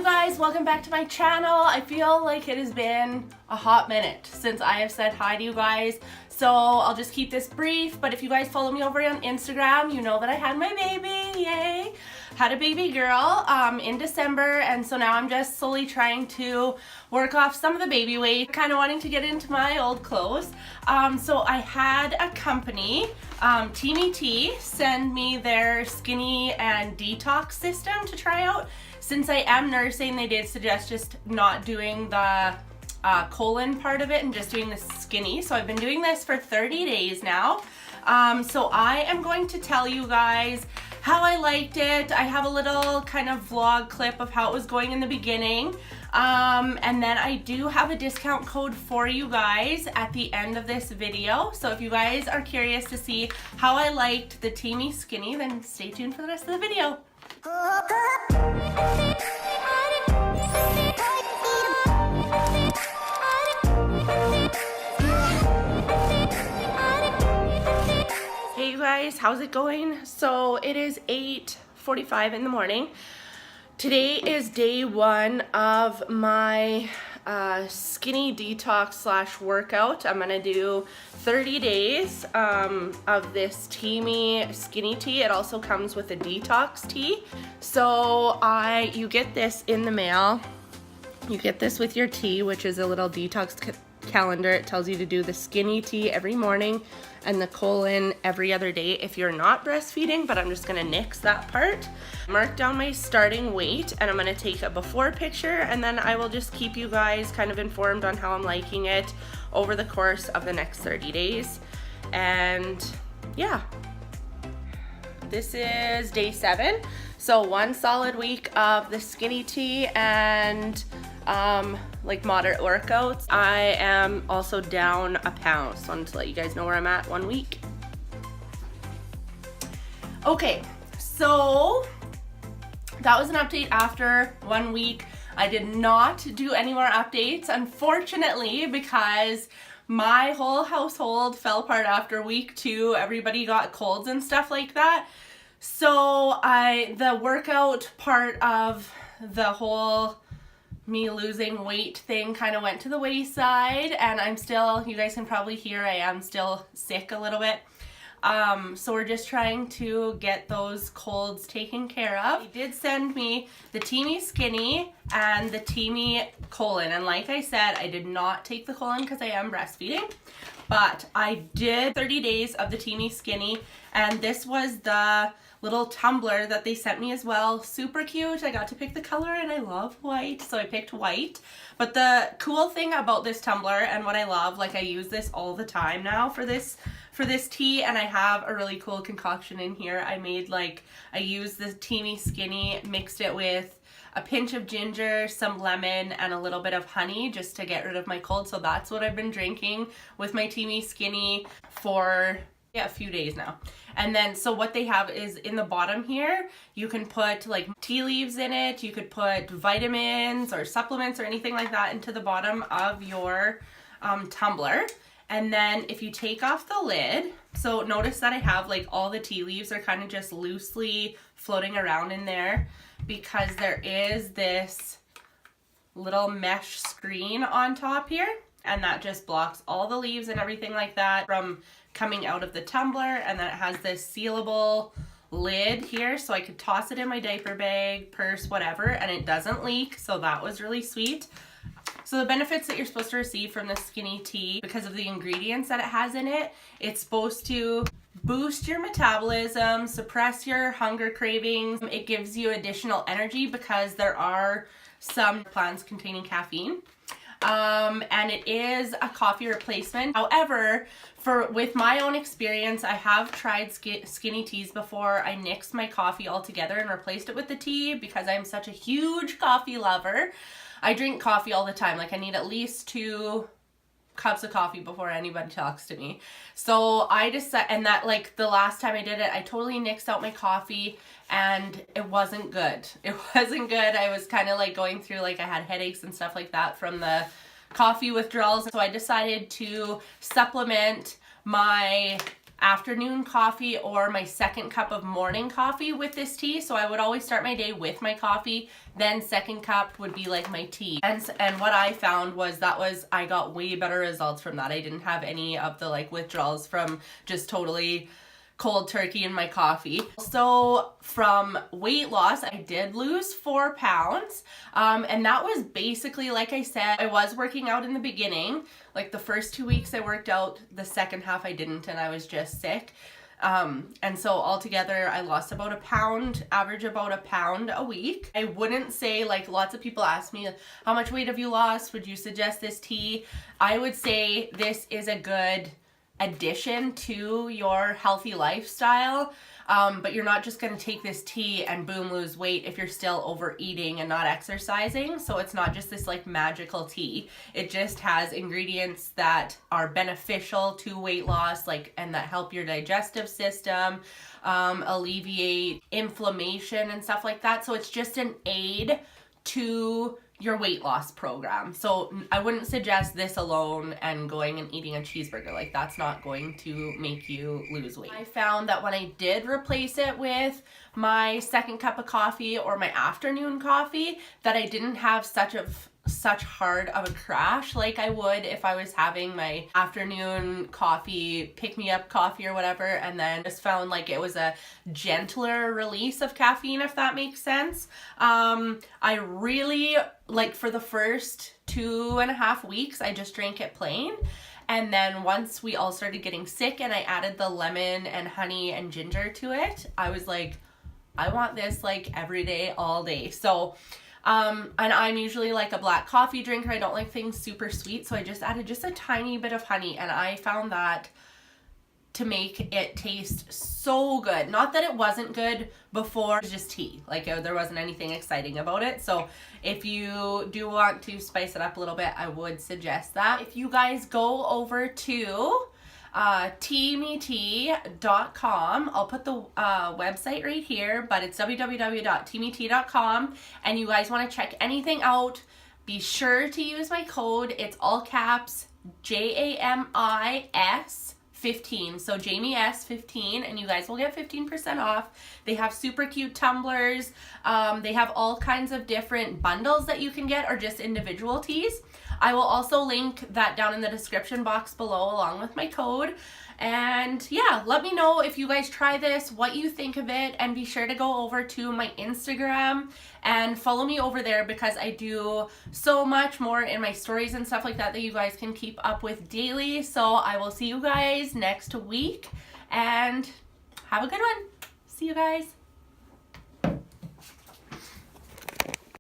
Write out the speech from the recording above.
you guys, welcome back to my channel. I feel like it has been a hot minute since I have said hi to you guys, so I'll just keep this brief. But if you guys follow me over on Instagram, you know that I had my baby, yay! Had a baby girl in December, and so now I'm just slowly trying to work off some of the baby weight, kind of wanting to get into my old clothes. So I had a company, Teami Tea, send me their skinny and detox system to try out. Since I am nursing, they did suggest just not doing the colon part of it and just doing the skinny. So I've been doing this for 30 days now. So I am going to tell you guys how I liked it. I have a little kind of vlog clip of how it was going in the beginning. And then I do have a discount code for you guys at the end of this video. So if you guys are curious to see how I liked the Teami Skinny, then stay tuned for the rest of the video. Hey you guys, how's it going? So it is 8:45 in the morning. Today is day one of my skinny detox slash workout. I'm gonna do 30 days of this Teami Skinny Tea. It also comes with a detox tea. So you get this in the mail. You get this with your tea, which is a little detox calendar. It tells you to do the skinny tea every morning and the colon every other day if you're not breastfeeding, but I'm just gonna nix that part. Mark down my starting weight, and I'm gonna take a before picture, and then I will just keep you guys kind of informed on how I'm liking it over the course of the next 30 days. And yeah, this is day 7. So one solid week of the skinny tea and like moderate workouts. I am also down a pound, so I wanted to let you guys know where I'm at 1 week. Okay, so that was an update after 1 week. I did not do any more updates, unfortunately, because my whole household fell apart after week 2. Everybody got colds and stuff like that. So the workout part of the whole me losing weight thing kind of went to the wayside, and I'm still, you guys can probably hear, I am still sick a little bit. So we're just trying to get those colds taken care of. They did send me the Teami Skinny and the Teami Colon, and like I said, I did not take the colon because I am breastfeeding, but I did 30 days of the Teami Skinny, and this was the little tumbler that they sent me as well. Super cute. I got to pick the color, and I love white, so I picked white. But the cool thing about this tumbler, and what I love, like I use this all the time now for this tea, and I have a really cool concoction in here. I used the Teami Skinny, mixed it with a pinch of ginger, some lemon, and a little bit of honey just to get rid of my cold. So that's what I've been drinking with my Teami Skinny for a few days now. And then so what they have is in the bottom here, you can put like tea leaves in it, you could put vitamins or supplements or anything like that into the bottom of your tumbler. And then if you take off the lid, so notice that I have like all the tea leaves are kind of just loosely floating around in there because there is this little mesh screen on top here, and that just blocks all the leaves and everything like that from coming out of the tumbler. And then it has this sealable lid here, so I could toss it in my diaper bag, purse, whatever, and it doesn't leak, so that was really sweet. So the benefits that you're supposed to receive from the skinny tea, because of the ingredients that it has in it, it's supposed to boost your metabolism, suppress your hunger cravings. It gives you additional energy because there are some plants containing caffeine. And it is a coffee replacement. However, with my own experience, I have tried skinny teas before. I nixed my coffee altogether and replaced it with the tea because I'm such a huge coffee lover. I drink coffee all the time. Like I need at least 2 cups of coffee before anybody talks to me. So I decided, and that like the last time I did it, I totally nixed out my coffee and it wasn't good. It wasn't good. I was kind of like going through, like I had headaches and stuff like that from the coffee withdrawals. So I decided to supplement my afternoon coffee or my second cup of morning coffee with this tea. So I would always start my day with my coffee, then second cup would be like my tea. And what I found was I got way better results from that. I didn't have any of the like withdrawals from just totally cold turkey in my coffee. So from weight loss, I did lose 4 pounds. And that was basically, like I said, I was working out in the beginning. Like the first 2 weeks I worked out, the second half I didn't, and I was just sick. And so altogether I lost about 1 pound, average about 1 pound a week. I wouldn't say, like lots of people ask me, how much weight have you lost? Would you suggest this tea? I would say this is a good addition to your healthy lifestyle, but you're not just going to take this tea and boom, lose weight if you're still overeating and not exercising. So it's not just this like magical tea. It just has ingredients that are beneficial to weight loss, like, and that help your digestive system, alleviate inflammation and stuff like that. So it's just an aid to your weight loss program. So I wouldn't suggest this alone and going and eating a cheeseburger. Like, that's not going to make you lose weight. I found that when I did replace it with my second cup of coffee or my afternoon coffee, that I didn't have such hard of a crash like I would if I was having my afternoon coffee, pick-me-up coffee or whatever, and then just found like it was a gentler release of caffeine, if that makes sense. I really, like, for the first 2.5 weeks, I just drank it plain. And then once we all started getting sick and I added the lemon and honey and ginger to it, I was like, I want this like every day, all day. So and I'm usually like a black coffee drinker. I don't like things super sweet, so I just added just a tiny bit of honey, and I found that to make it taste so good. Not that it wasn't good before, it was just tea. Like, there wasn't anything exciting about it. So if you do want to spice it up a little bit, I would suggest that. If you guys go over to teamitea.com. I'll put the website right here, but it's www.teamitea.com, and you guys want to check anything out, be sure to use my code. It's all caps, JAMIS 15, so Jamie S 15, and you guys will get 15% off. They have super cute tumblers. They have all kinds of different bundles that you can get, or just individual teas. I will also link that down in the description box below along with my code. And yeah, let me know if you guys try this, what you think of it, and be sure to go over to my Instagram and follow me over there, because I do so much more in my stories and stuff like that that you guys can keep up with daily. So I will see you guys next week, and have a good one. See you guys.